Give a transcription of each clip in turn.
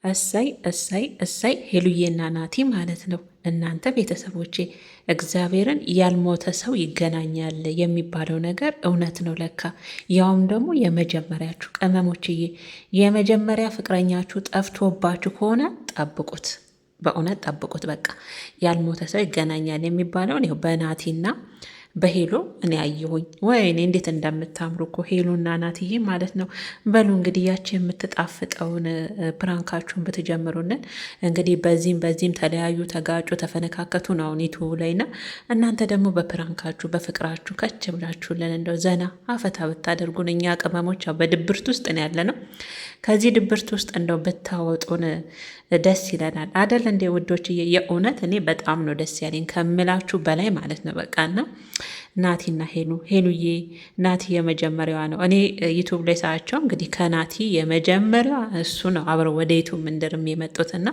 እሰይ እሰይ እሰይ ሄሉዬና ናቲ ማለት ነው። እናንተ ቤተሰቦቼ እግዚአብሔርን ያልሞተ ሰው ይገናኛል የሚባለው ነገር እውነት ነው ለካ። ያውም ደግሞ የመጀመሪያችሁ ቅመሞችዬ፣ የመጀመሪያ ፍቅረኛችሁ ጠፍቶባችሁ ከሆነ ጠብቁት፣ በእውነት ጠብቁት። በቃ ያልሞተ ሰው ይገናኛል የሚባለውን ይኸው በናቲና በሄሎ እኔ አየሁኝ። ወይኔ እንዴት እንደምታምሩ እኮ ሄሉና ናትዬ ማለት ነው። በሉ እንግዲህ ያቺ የምትጣፍጠውን ፕራንካችሁን ብትጀምሩንን እንግዲህ በዚህም ተለያዩ፣ ተጋጩ፣ ተፈነካከቱ ነው አሁን ዩቱቡ ላይና እናንተ ደግሞ በፕራንካችሁ በፍቅራችሁ ከች ብላችሁልን እንደው ዘና አፈታ ብታደርጉን እኛ ቅመሞች በድብርት ውስጥ ነው ያለ ነው። ከዚህ ድብርት ውስጥ እንደው ብታወጡን ደስ ይለናል አደል እንዴ ውዶች? የእውነት እኔ በጣም ነው ደስ ያለኝ ከምላችሁ በላይ ማለት ነው። በቃና ናቲና ሄሉዬ ናቲ የመጀመሪያዋ ነው። እኔ ዩቱብ ላይ ሳያቸው እንግዲህ ከናቲ የመጀመሪያ እሱ ነው አብረው ወደ ዩቱብ ምንድርም የመጡትና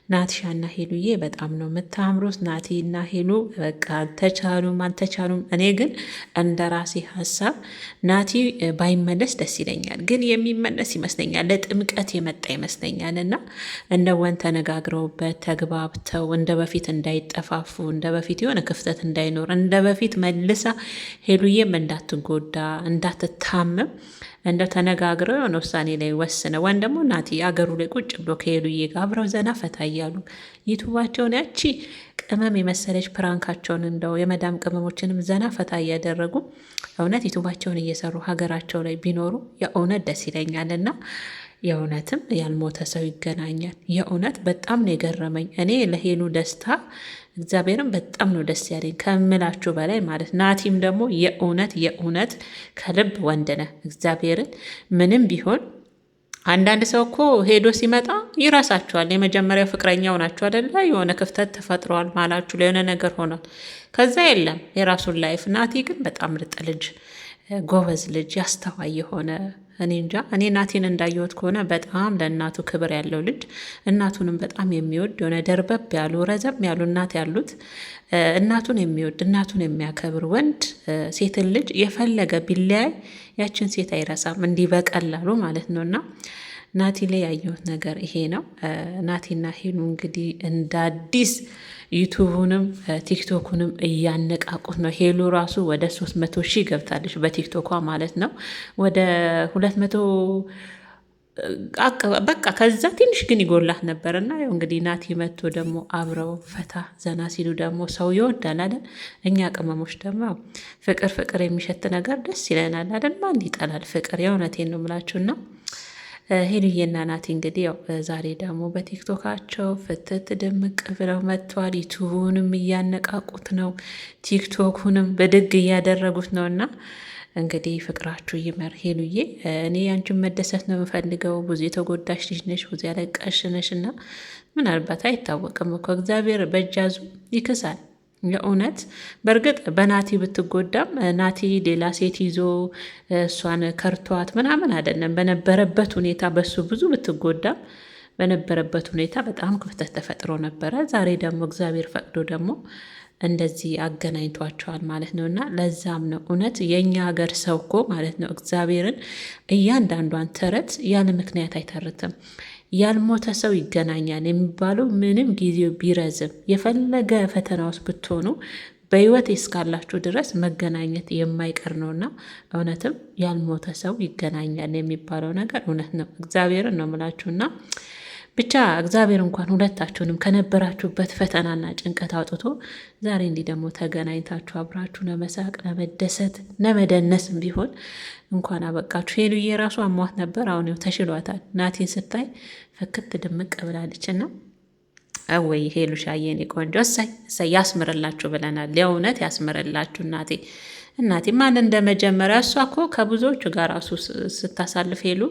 ናቲሻና ሄሉዬ በጣም ነው የምታምሩት። ናቲና ሄሉ በቃ አልተቻሉም። እኔ ግን እንደ ራሴ ሀሳብ ናቲ ባይመለስ ደስ ይለኛል፣ ግን የሚመለስ ይመስለኛል። ለጥምቀት የመጣ ይመስለኛል እና እንደ ወን ተነጋግረውበት ተግባብተው እንደ በፊት እንዳይጠፋፉ፣ እንደ በፊት የሆነ ክፍተት እንዳይኖር፣ እንደ በፊት መልሳ ሄሉዬም እንዳትጎዳ እንዳትታመም እንደው ተነጋግረው የሆነ ውሳኔ ላይ ወስነ ወን ደግሞ ናቲ አገሩ ላይ ቁጭ ብሎ ከሄሉዬ ጋር አብረው ዘና ፈታ እያሉ ዩቱባቸውን ያቺ ቅመም የመሰለች ፕራንካቸውን እንደው የመዳም ቅመሞችንም ዘና ፈታ እያደረጉ እውነት ዩቱባቸውን እየሰሩ ሀገራቸው ላይ ቢኖሩ የእውነት ደስ ይለኛልና የእውነትም ያልሞተ ሰው ይገናኛል። የእውነት በጣም ነው የገረመኝ። እኔ ለሄሉ ደስታ እግዚአብሔርም በጣም ነው ደስ ያለኝ ከምላችሁ በላይ ማለት። ናቲም ደግሞ የእውነት ከልብ ወንድ ነህ። እግዚአብሔርን ምንም ቢሆን አንዳንድ ሰው እኮ ሄዶ ሲመጣ ይረሳችኋል። የመጀመሪያው ፍቅረኛው ናችሁ አደለ? የሆነ ክፍተት ተፈጥሯል ማላችሁ ለሆነ ነገር ሆኗል። ከዛ የለም የራሱን ላይፍ። ናቲ ግን በጣም ምርጥ ልጅ፣ ጎበዝ ልጅ፣ ያስተዋይ የሆነ እኔ እንጃ። እኔ ናቲን እንዳየሁት ከሆነ በጣም ለእናቱ ክብር ያለው ልጅ፣ እናቱንም በጣም የሚወድ የሆነ ደርበብ ያሉ ረዘም ያሉ እናት ያሉት እናቱን የሚወድ እናቱን የሚያከብር ወንድ ሴትን ልጅ የፈለገ ቢለያይ ያችን ሴት አይረሳም እንዲህ በቀላሉ ማለት ነው። እና ናቲ ላይ ያየሁት ነገር ይሄ ነው። ናቲና ሄሉ እንግዲህ እንደ አዲስ ዩቱቡንም ቲክቶኩንም እያነቃቁት ነው። ሄሉ ራሱ ወደ 300 ሺህ ገብታለች በቲክቶኳ ማለት ነው። ወደ 200 በቃ ከዛ ትንሽ ግን ይጎላት ነበር። እና ያው እንግዲህ ናቲ መጥቶ ደግሞ አብረው ፈታ ዘና ሲሉ ደግሞ ሰው ይወዳል አይደል? እኛ ቅመሞች ደግሞ ፍቅር የሚሸት ነገር ደስ ይለናል አይደል? ማን ይጠላል ፍቅር? የእውነቴን ነው የምላችሁና ሄሉዬና ናቲ እንግዲህ ያው ዛሬ ደግሞ በቲክቶካቸው ፍትት ድምቅ ብለው መጥተዋል። ዩቱቡንም እያነቃቁት ነው፣ ቲክቶኩንም በድግ እያደረጉት ነው። እና እንግዲህ ፍቅራችሁ ይመር ሄሉዬ። እኔ ያንቺን መደሰት ነው የምፈልገው። ብዙ የተጎዳሽ ልጅ ነሽ፣ ብዙ ያለቀሽ ነሽ እና ምናልባት አይታወቅም እኮ እግዚአብሔር በእጃዙ ይክሳል። የእውነት በእርግጥ በናቲ ብትጎዳም ናቲ ሌላ ሴት ይዞ እሷን ከርቷት ምናምን አይደለም። በነበረበት ሁኔታ በሱ ብዙ ብትጎዳም በነበረበት ሁኔታ በጣም ክፍተት ተፈጥሮ ነበረ። ዛሬ ደግሞ እግዚአብሔር ፈቅዶ ደግሞ እንደዚህ አገናኝቷቸዋል ማለት ነው። እና ለዛም ነው እውነት የእኛ ሀገር ሰው እኮ ማለት ነው እግዚአብሔርን እያንዳንዷን ተረት ያለ ምክንያት አይተርትም። ያልሞተ ሰው ይገናኛል የሚባለው ምንም ጊዜው ቢረዝም የፈለገ ፈተና ውስጥ ብትሆኑ በህይወት እስካላችሁ ድረስ መገናኘት የማይቀር ነውና እውነትም ያልሞተ ሰው ይገናኛል የሚባለው ነገር እውነት ነው። እግዚአብሔርን ነው የምላችሁና ብቻ እግዚአብሔር እንኳን ሁለታችሁንም ከነበራችሁበት ፈተናና ጭንቀት አውጥቶ ዛሬ እንዲህ ደግሞ ተገናኝታችሁ አብራችሁ ለመሳቅ ለመደሰት ለመደነስም ቢሆን እንኳን አበቃችሁ። ሄሉዬ ራሱ አሟት ነበር፣ አሁን ተሽሏታል። ናቲን ስታይ ፍክት ድምቅ ብላለችና አወይ ሄሉሻዬ የኔ ቆንጆ እሰይ ያስምርላችሁ ብለናል። የእውነት ያስምርላችሁ እናቴ ማን እንደመጀመሪያ እሷ እኮ ከብዙዎቹ ጋር ራሱ ስታሳልፍ ሄሉ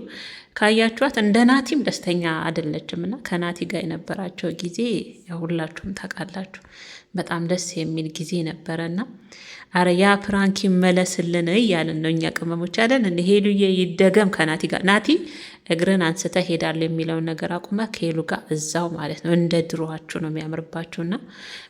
ካያችኋት እንደ ናቲም ደስተኛ አይደለችም። እና ከናቲ ጋር የነበራቸው ጊዜ ሁላችሁም ታውቃላችሁ። በጣም ደስ የሚል ጊዜ ነበረና አረ ያ ፕራንክ ይመለስልን እያልን ነው እኛ ቅመሞች አለን። እንደ ሄሉዬ ይደገም ከናቲ ጋር። ናቲ እግርን አንስተ ሄዳለሁ የሚለውን ነገር አቁመ ከሄሉ ጋር እዛው ማለት ነው። እንደ ድሮዋችሁ ነው የሚያምርባችሁና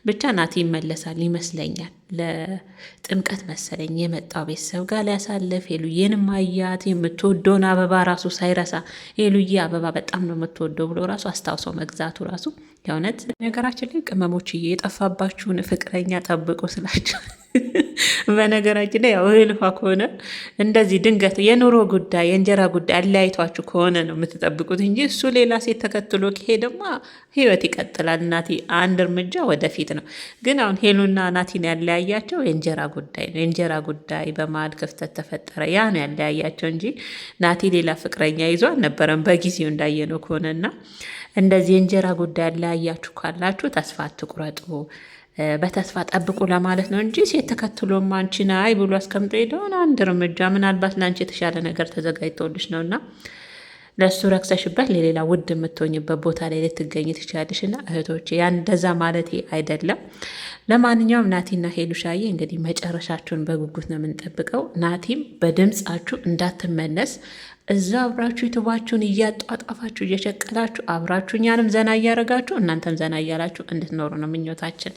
ብቻ ናቲ ይመለሳል ይመስለኛል። ለጥምቀት መሰለኝ የመጣው ቤተሰብ ጋር ሊያሳልፍ ሄሉዬንም አያት የምትወደውን አበባ ራሱ ሳይረሳ ሄሉዬ አበባ በጣም ነው የምትወደው ብሎ ራሱ አስታውሶ መግዛቱ ራሱ የእውነት ነገራችን ላይ ቅመሞችዬ የጠፋባችሁን ፍቅረኛ ጠብቁ ስላቸው በነገራችን ላይ ያው እህል ውሃ ከሆነ እንደዚህ ድንገት የኑሮ ጉዳይ የእንጀራ ጉዳይ አለያይቷችሁ ከሆነ ነው የምትጠብቁት እንጂ እሱ ሌላ ሴት ተከትሎ ከሄደማ ህይወት ይቀጥላል። ናቲ አንድ እርምጃ ወደፊት ነው። ግን አሁን ሄሉና ናቲን ያለያያቸው የእንጀራ ጉዳይ ነው። የእንጀራ ጉዳይ በመሀል ክፍተት ተፈጠረ። ያ ነው ያለያያቸው እንጂ ናቲ ሌላ ፍቅረኛ ይዞ አልነበረም በጊዜው እንዳየነው ከሆነና እንደዚህ የእንጀራ ጉዳይ ያለያያችሁ ካላችሁ ተስፋ አትቁረጡ። በተስፋ ጠብቁ ለማለት ነው እንጂ ሴት ተከትሎም አንቺን አይ ብሎ አስቀምጦ ሄደውን አንድ እርምጃ ምናልባት ለአንቺ የተሻለ ነገር ተዘጋጅቶልሽ ነውና ለእሱ ረክሰሽበት ለሌላ ውድ የምትሆኝበት ቦታ ላይ ልትገኝ ትችላለሽ። እና እህቶቼ ያን እንደዛ ማለት አይደለም። ለማንኛውም ናቲና ሄሉሻዬ እንግዲህ መጨረሻችሁን በጉጉት ነው የምንጠብቀው። ናቲም በድምፃችሁ እንዳትመለስ እዛ አብራችሁ ዩቱባችሁን እያጧጧፋችሁ እየሸቀላችሁ አብራችሁ እኛንም ዘና እያረጋችሁ እናንተም ዘና እያላችሁ እንድትኖሩ ነው ምኞታችን።